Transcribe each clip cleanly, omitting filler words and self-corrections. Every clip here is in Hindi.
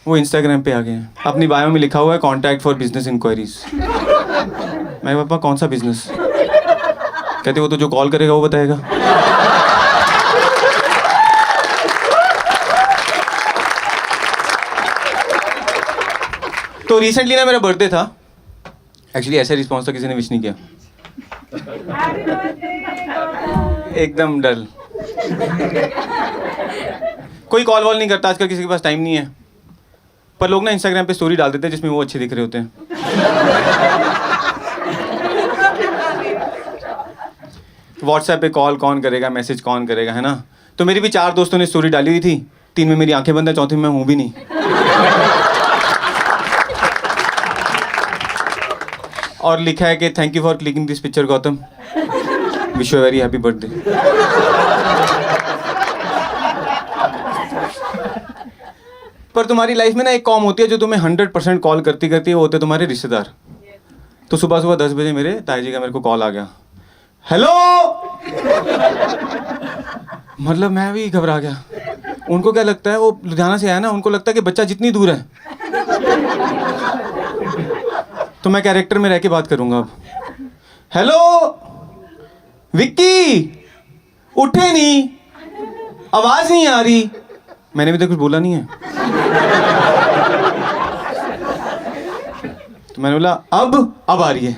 वो इंस्टाग्राम पे आ गए हैं। अपनी बायो में लिखा हुआ है कॉन्टैक्ट फॉर बिजनेस इंक्वायरीज। मैं पापा कौन सा बिजनेस? कहते वो तो जो कॉल करेगा वो बताएगा। तो रिसेंटली ना मेरा बर्थडे था। एक्चुअली ऐसा रिस्पॉन्स था, किसी ने विश नहीं किया। एकदम डल। कोई कॉल वॉल नहीं करता आजकल, किसी के पास टाइम नहीं है। पर लोग ना इंस्टाग्राम पे स्टोरी डाल देते हैं जिसमें वो अच्छे दिख रहे होते हैं। व्हाट्सएप पे कॉल कौन करेगा, मैसेज कौन करेगा, है ना। तो मेरी भी 4 दोस्तों ने स्टोरी डाली हुई थी। 3 में मेरी आंखें बंद है, चौथी में मैं हूँ भी नहीं। और लिखा है कि thank you for clicking this picture Gautam, wish you very happy birthday. पर तुम्हारी लाइफ में ना एक कॉम होती है जो तुम्हें 100% कॉल करती है, वो होते तुम्हारे रिश्तेदार। तो सुबह 10 बजे मेरे ताई जी का मेरे को कॉल आ गया। हेलो। मतलब मैं भी घबरा गया। उनको क्या लगता है, वो लुधियाना से आया ना, उनको लगता है कि बच्चा जितनी दूर है। तो मैं कैरेक्टर में रह के बात करूंगा अब। हेलो विक्की, उठे नहीं, आवाज नहीं आ रही। मैंने भी तो कुछ बोला नहीं है। तो मैंने बोला अब आ रही है।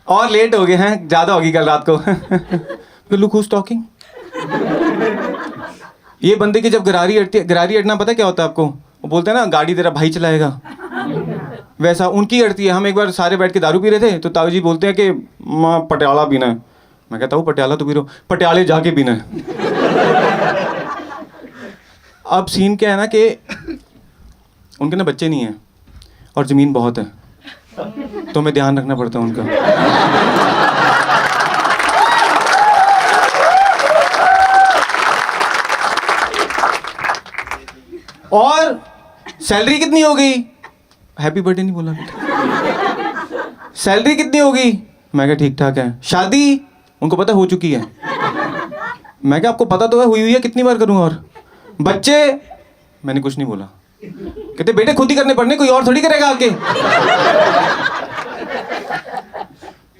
और लेट हो गए हैं, ज्यादा होगी कल रात को। Look who's talking. ये बंदे की जब गरारी अटती है, गरारी अटना पता क्या होता है आपको? वो बोलते हैं ना गाड़ी तेरा भाई चलाएगा, वैसा उनकी अटती है। हम एक बार सारे बैठ के दारू पी रहे थे, तो ताऊ जी बोलते हैं कि माँ पटियाला पीना है। मैं कहता हूँ पटियाला तो पी रहे हो, पटियाले जाके पीना है। अब सीन क्या है ना कि उनके ना बच्चे नहीं हैं और ज़मीन बहुत है, तो हमें ध्यान रखना पड़ता है उनका। और सैलरी कितनी हो गई? हैप्पी बर्थडे नहीं बोला बेटा। सैलरी कितनी होगी? मैं क्या ठीक ठाक है। शादी उनको पता हो चुकी है। मैं क्या आपको पता तो है हुई है, कितनी बार करूं? और बच्चे? मैंने कुछ नहीं बोला। कहते बेटे खुद ही करने पड़ने, कोई और थोड़ी करेगा आके।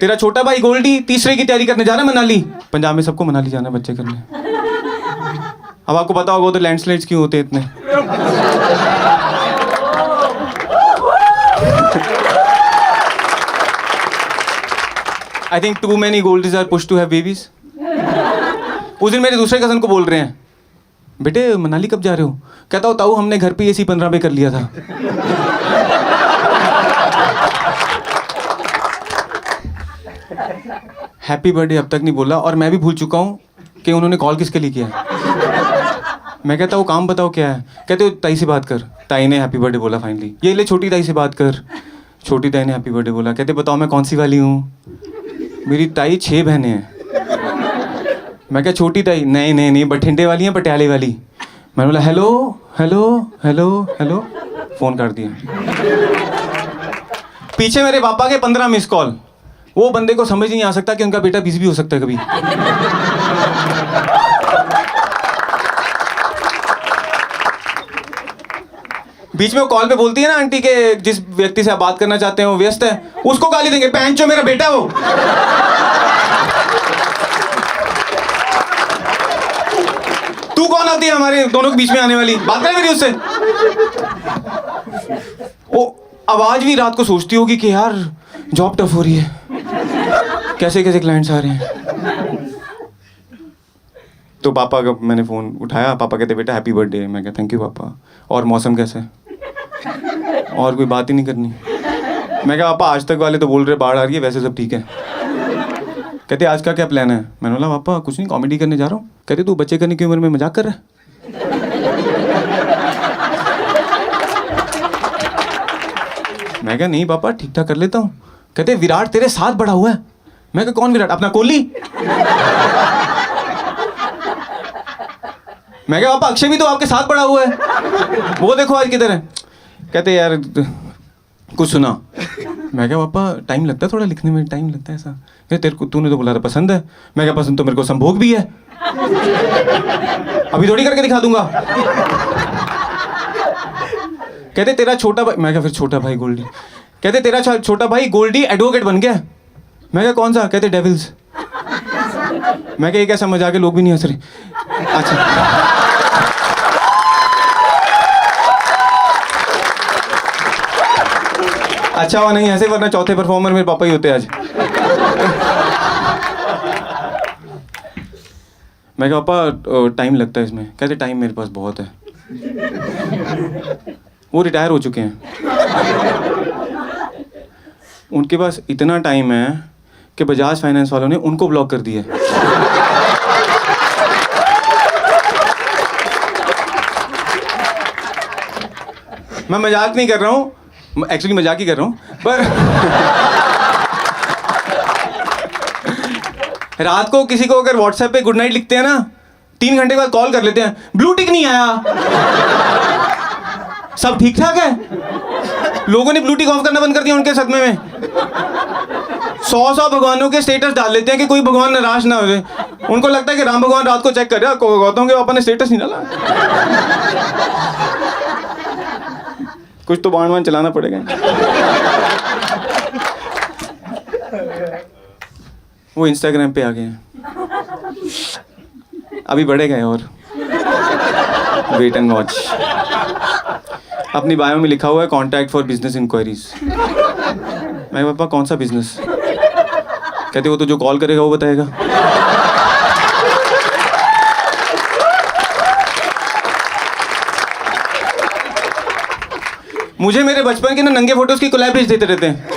तेरा छोटा भाई गोल्डी तीसरे की तैयारी करने जा रहा है मनाली। पंजाब में सबको मनाली जाना बच्चे करने। अब आपको पता होगा तो लैंडस्लाइड्स क्यों होते हैं इतने। I think too many goldies are push to have babies. उस दिन मेरे दूसरे कजन को बोल रहे हैं, बेटे मनाली कब जा रहे हो? कहता हो ताऊ हमने घर पे एसी 15 पे कर लिया था। हैप्पी बर्थडे अब तक नहीं बोला, और मैं भी भूल चुका हूँ कि उन्होंने कॉल किसके लिए किया है। मैं कहता हूँ काम बताओ क्या है? कहते हो ताई से बात कर। ताई ने हैप्पी बर्थडे बोला फाइनली। ये ले छोटी ताई से बात कर। छोटी ताई ने हैप्पी बर्थडे बोला। कहते बताओ मैं कौन सी वाली हूँ? मेरी ताई 6 बहनें हैं। मैं क्या छोटी ताई? नहीं बठिंडे वाली हैं, पटियाले वाली। मैंने बोला hello hello hello hello, phone कर दिया। पीछे मेरे पापा के 15 मिस कॉल। वो बंदे को समझ नहीं आ सकता कि उनका बेटा बिजी भी हो सकता है कभी। बीच में वो कॉल पे बोलती है ना आंटी के जिस व्यक्ति से आप बात करना चाहते हैं वो व्यस्त है, उसको गाली देंगे, पैंचो मेरा बेटा वो। तू कौन आती है हमारे दोनों के बीच में आने वाली? बात करें मेरी उससे। वो आवाज भी रात को सोचती होगी कि यार जॉब टफ हो रही है, कैसे कैसे क्लाइंट्स आ रहे हैं। तो पापा का मैंने फ़ोन उठाया। पापा कहते बेटा हैप्पी बर्थडे। मैं कहता थैंक यू पापा। और मौसम कैसा है? और कोई बात ही नहीं करनी। मैं कहा पापा आज तक वाले तो बोल रहे बाढ़ आ रही है, वैसे सब ठीक है। कहते आज का क्या प्लान है? मैंने बोला पापा कुछ नहीं, कॉमेडी करने जा रहा हूँ। कहते तू बच्चे करने की उम्र में मजाक कर रहा है? मैं कहा नहीं पापा ठीक ठाक कर लेता हूँ। कहते विराट तेरे साथ बड़ा हुआ है। मैं कहा कौन विराट? अपना कोहली। मैं कहा पापा अक्षय भी तो आपके साथ बड़ा हुआ है, वो देखो आज किधर है। कहते यार कुछ सुना। मैं क्या पापा टाइम लगता है, थोड़ा लिखने में टाइम लगता है ऐसा। क्या तेरे को, तूने तो बोला था पसंद है। मैं क्या पसंद तो मेरे को संभोग भी है, अभी थोड़ी करके दिखा दूंगा। कहते तेरा छोटा भाई, मैं क्या फिर छोटा भाई गोल्डी। कहते तेरा छोटा भाई गोल्डी एडवोकेट बन गया। मैं क्या कौन सा। कहते डेविल्स। मैं क्या ये कैसा मजाक है, लोग भी नहीं हंस रहे। अच्छा अच्छा हुआ नहीं ऐसे, वरना चौथे परफॉर्मर मेरे पापा ही होते आज। मैं कहा पापा टाइम लगता है इसमें। कहते टाइम मेरे पास बहुत है। वो रिटायर हो चुके हैं, उनके पास इतना टाइम है कि बजाज फाइनेंस वालों ने उनको ब्लॉक कर दिया। मैं मजाक नहीं कर रहा हूँ, एक्चुअली मजाक ही कर रहा हूँ, पर रात को किसी को अगर व्हाट्सएप पे गुड नाइट लिखते हैं ना, 3 घंटे बाद कॉल कर लेते हैं, ब्लू टिक नहीं आया, सब ठीक ठाक है। लोगों ने ब्लू टिक ऑफ करना बंद कर दिया उनके सदमे में। 100 भगवानों के स्टेटस डाल लेते हैं कि कोई भगवान नाराज ना हो जाए। उनको लगता है कि राम भगवान रात को चेक कर रहे हैं, गौतम के पापा ने स्टेटस नहीं डाला। कुछ तो बाण चलाना पड़ेगा। वो इंस्टाग्राम पे आ गए हैं, अभी बढ़े गए और वेट एंड वॉच। अपनी बायो में लिखा हुआ है कॉन्टैक्ट फॉर बिजनेस इंक्वायरीज। मैं पापा कौन सा बिजनेस। कहते वो तो जो कॉल करेगा वो बताएगा। मुझे मेरे बचपन के ना नंगे फोटोज की कोलैब भेज देते रहते हैं।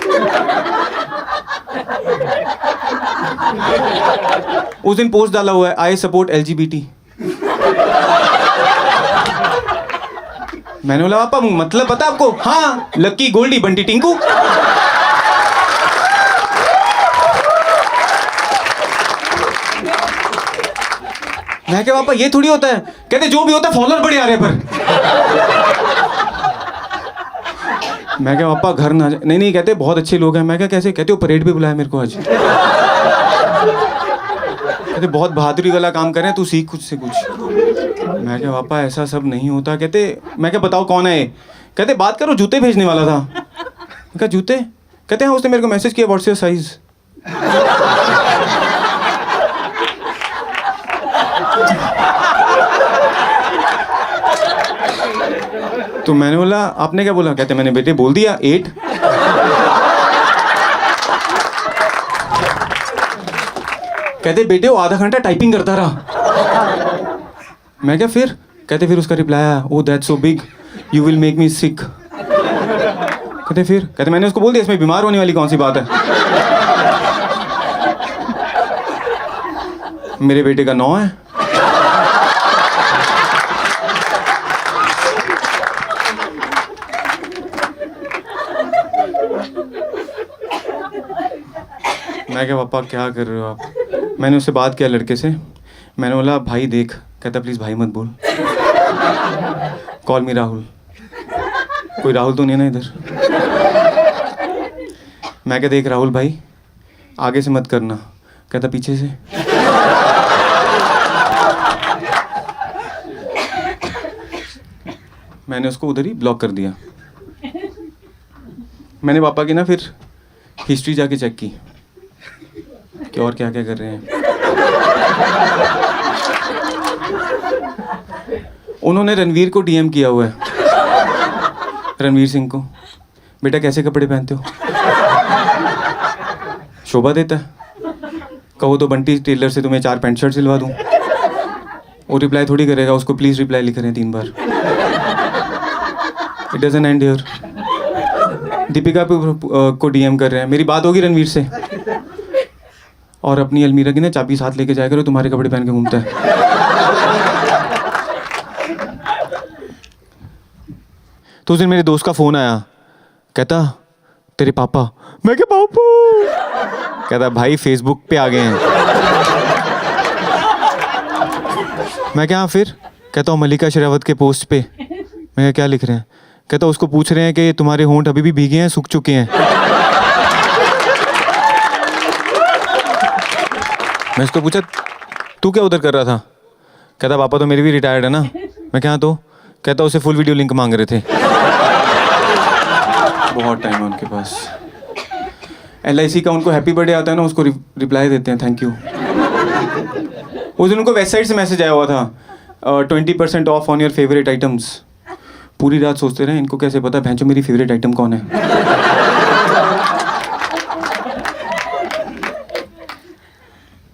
उस दिन पोस्ट डाला हुआ है आई सपोर्ट LGBT। मैंने बोला पापा मतलब पता आपको। हाँ, लक्की गोल्डी बंटी टिंकू। मैं क्या पापा ये थोड़ी होता है। कहते जो भी होता है फॉलोअर बढ़े आ रहे पर। मैं क्या पापा घर ना नहीं नहीं। कहते बहुत अच्छे लोग हैं। मैं क्या कैसे। कहते वो परेड पे बुलाया मेरे को आज। कहते बहुत बहादुरी वाला काम कर रहे हैं, तू सीख कुछ से कुछ। मैं क्या पापा ऐसा सब नहीं होता। कहते मैं क्या बताओ कौन है। कहते बात करो, जूते भेजने वाला था। मैं क्या जूते। कहते हाँ उसने मेरे को मैसेज किया व्हाट्स योर साइज। तो मैंने बोला आपने क्या बोला। कहते मैंने बेटे बोल दिया 8। कहते बेटे वो आधा घंटा टाइपिंग करता रहा। मैं क्या फिर। कहते फिर उसका रिप्लाई आया oh that's so big you will make me sick. कहते फिर। कहते मैंने उसको बोल दिया इसमें बीमार होने वाली कौन सी बात है। मेरे बेटे का 9 है। मैं क्या पापा क्या कर रहे हो आप। मैंने उससे बात किया लड़के से। मैंने बोला भाई देख। कहता प्लीज़ भाई मत बोल, कॉल मी राहुल। कोई राहुल तो नहीं है ना इधर। मैं क्या देख राहुल भाई आगे से मत करना। कहता पीछे से। मैंने उसको उधर ही ब्लॉक कर दिया। मैंने पापा की ना फिर हिस्ट्री जाके चेक की कि और क्या क्या कर रहे हैं। उन्होंने रणवीर को DM किया हुआ है, रणवीर सिंह को। बेटा कैसे कपड़े पहनते हो। शोभा देता है। कहो तो बंटी टेलर से तुम्हें 4 पैंट शर्ट सिलवा दूं। वो रिप्लाई थोड़ी करेगा, उसको प्लीज रिप्लाई लिख रहे हैं 3 बार। It doesn't end here. Deepika को DM कर रहे हैं मेरी बात होगी रणवीर से। और अपनी अलमीरा की ना चाबी साथ लेके जाया करो, तुम्हारे कपड़े पहन के घूमता है। तो उस दिन मेरे दोस्त का फोन आया। कहता तेरे पापा। मैं क्या पापा। कहता भाई फेसबुक पे आ गए हैं। मैं क्या फिर। कहता हूँ मल्लिका शेरावत के पोस्ट पे। मैं क्या लिख रहे हैं। कहता उसको पूछ रहे हैं कि तुम्हारे होंठ अभी भी भीगे हैं सूख चुके हैं। मैं इसको पूछा तू क्या उधर कर रहा था? कहता पापा तो मेरी भी रिटायर्ड है ना। मैं क्या तो? कहता उसे फुल वीडियो लिंक मांग रहे थे। बहुत टाइम है उनके पास। LIC का उनको हैप्पी बर्थडे आता है ना, उसको रिप्लाई देते हैं थैंक यू। उस दिन उनको वेबसाइट से मैसेज आया हुआ था 20% of on your favourite items. पूरी रात सोचते रहे इनको कैसे पता भैंचो मेरी फेवरेट आइटम कौन है।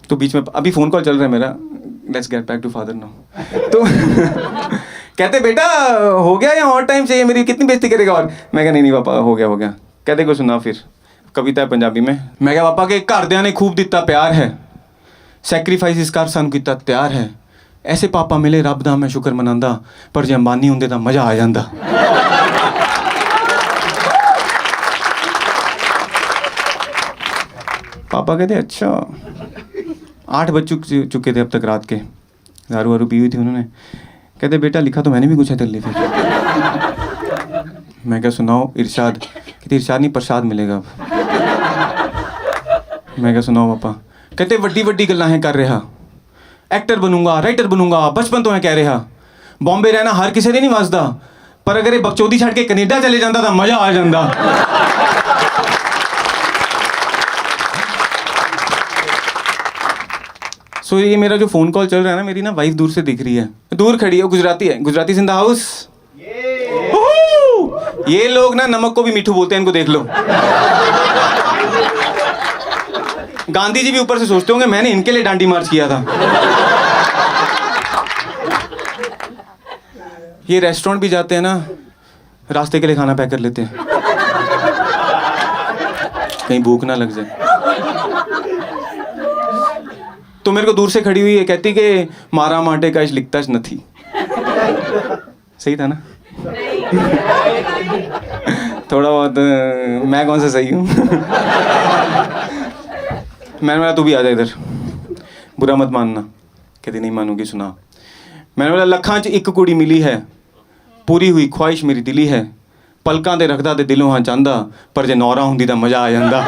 तो बीच में अभी फ़ोन कॉल चल रहा है मेरा, let's get back to father now. तो कहते बेटा हो गया या और टाइम चाहिए, मेरी कितनी बेइज्जती करेगा और? मैं कहा नहीं पापा हो गया। कहते को सुना फिर कविता है पंजाबी में। मैं कहा पापा के घरदियां ने खूब दिता प्यार है, सैक्रीफाइसिस कर सानू कीता तैयार है, ऐसे पापा मिले रब दा मैं शुक्र मनांदा, पर जे अंबानी हुंदे तां मज़ा आ जांदा। पापा कहते अच्छा। 8 बज चुके थे अब तक रात के, दारू वारू पी हुई थी उन्होंने। कहते बेटा लिखा तो मैंने भी कुछ है तेरे लिए फिर। मैं क्या सुनाओ इरशाद? कहते इरशाद नहीं प्रसाद मिलेगा अब। मैं क्या सुनाओ पापा? कहते वड्डी वड्डी गल्लां है कर रहा, एक्टर बनूंगा राइटर बनूंगा बचपन तो मैं कह रहा, बॉम्बे रहना हर किसी ने नहीं वसदा, पर अगर ये बकचोदी छड़ के कनेडा चले जाता तो मजा आ जाता। सो ये मेरा जो फ़ोन कॉल चल रहा है ना, मेरी ना वाइफ दूर से दिख रही है, दूर खड़ी है, गुजराती है, गुजराती इन द हाउस। ये लोग ना नमक को भी मीठू बोलते हैं, इनको देख लो। गांधी जी भी ऊपर से सोचते होंगे मैंने इनके लिए डांडी मार्च किया था। ये रेस्टोरेंट भी जाते हैं ना, रास्ते के लिए खाना पैक कर लेते हैं, कहीं भूख ना लग जाए। तो मेरे को दूर से खड़ी हुई है, कहती कि मारा माटे का लिखता नहीं। सही था ना? थोड़ा बहुत मैं कौन सा सही हूँ। मैंने बोला तू भी आ जा इधर, बुरा मत मानना। कहती नहीं मानूंगी, सुना। मैंने बोला लखां च एक कुड़ी मिली है, पूरी हुई ख्वाहिश मेरी दिली है, पलकां दे रखदा ते दिलों हाँ चाहंदा, पर जे नौरा हुंदी तां मजा आ जांदा।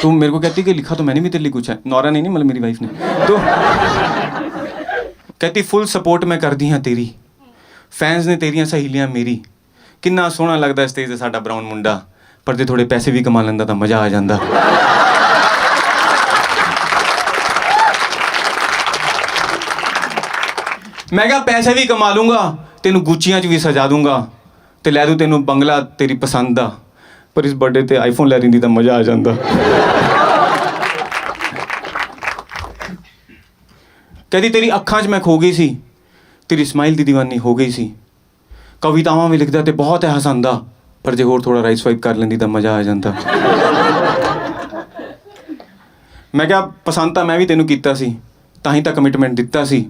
तो मेरे को कहती कि लिखा तो मैंने भी तेरे लिए कुछ है, नौरा नहीं मतलब मेरी वाइफ ने। तो कहती फुल सपोर्ट मैं कर दी हाँ तेरी, फैंस ने तेरियां सहेलियां मेरी, किन्ना सोहना लगदा स्टेज ते साडा ब्राउन मुंडा, पर जे थोड़े पैसे भी कमा लैंदा तां मजा आ जांदा। मैं कहा पैसे भी कमा लूंगा, तेनू गुच्चियां च भी सजा दूंगा, ते लै दूं तेनू बंगला तेरी पसंद दा, पर इस बर्थडे ते आईफोन लै रही तां मजा आ जांदा। कहती तेरी अखां च मैं खो गई सी, तेरी स्माइल दी दीवानी हो गई सी, कवितावां भी लिखदा ते बहुत है हसांदा, पर जे होर थोड़ा राइट स्वाइप कर लेंदी तां मजा आ जांदा। मैं क्या पसंद तां मैं भी तेनू कीता सी, तां ही तां कमिटमेंट दित्ता सी,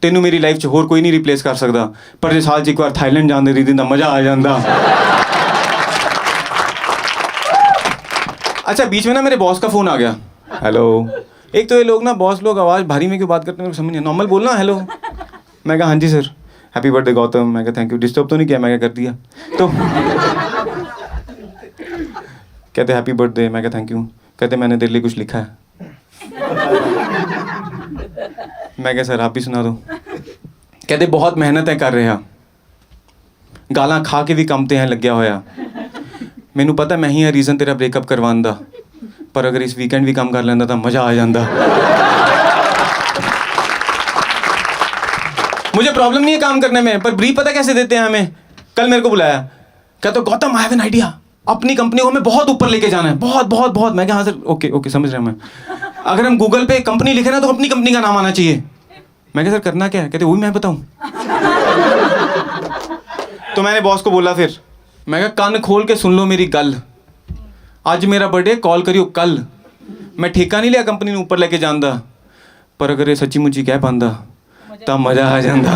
तेनू मेरी लाइफ च होर कोई नहीं रिप्लेस कर सकदा, पर जे साल च एक बार थाईलैंड जान दे दी तां मजा आ जांदा। अच्छा बीच में ना मेरे बॉस का फ़ोन आ गया। हेलो। एक तो ये लोग ना बॉस लोग आवाज़ भारी में क्यों बात करते हैं, मेरे को समझ नहीं, नॉर्मल बोलना हेलो। मैं कहा हाँ जी सर, हैप्पी बर्थडे गौतम। मैं कहा थैंक यू, डिस्टर्ब तो नहीं किया? मैं क्या कर दिया? तो कहते हैप्पी बर्थडे। मैं कहा थैंक यू। कहते मैंने तेरे लिए कुछ लिखा है। मैं कहा सर आप भी सुना दो। कहते बहुत मेहनत है कर रहा, गालां खा के भी काम ते हैं लग्या होया, मैनू पता मैं ही है रीज़न तेरा ब्रेकअप करवाने दा, पर अगर इस वीकेंड भी काम कर लेंदा तो मज़ा आ जांदा। मुझे प्रॉब्लम नहीं है काम करने में, पर ब्रीफ पता कैसे देते हैं हमें? कल मेरे को बुलाया, क्या तो Gautam I have an idea, अपनी कंपनी को हमें बहुत ऊपर लेके जाना है, बहुत बहुत बहुत। मैं कहा हाँ सर ओके ओके समझ रहा हूँ मैं। अगर हम गूगल पे कंपनी लिखे ना तो अपनी कंपनी का नाम आना चाहिए। मैं कहा सर करना क्या है? कहते वही मैं बताऊँ। तो मैंने बॉस को बोला फिर, मैं कहा कान खोल के सुन लो मेरी गल, आज मेरा बर्थडे कॉल करियो कल, मैं ठेका नहीं लिया कंपनी ऊपर लेके जांदा, पर अगर ये सच्ची मुच्ची कह पांदा तो मजा आ जांदा।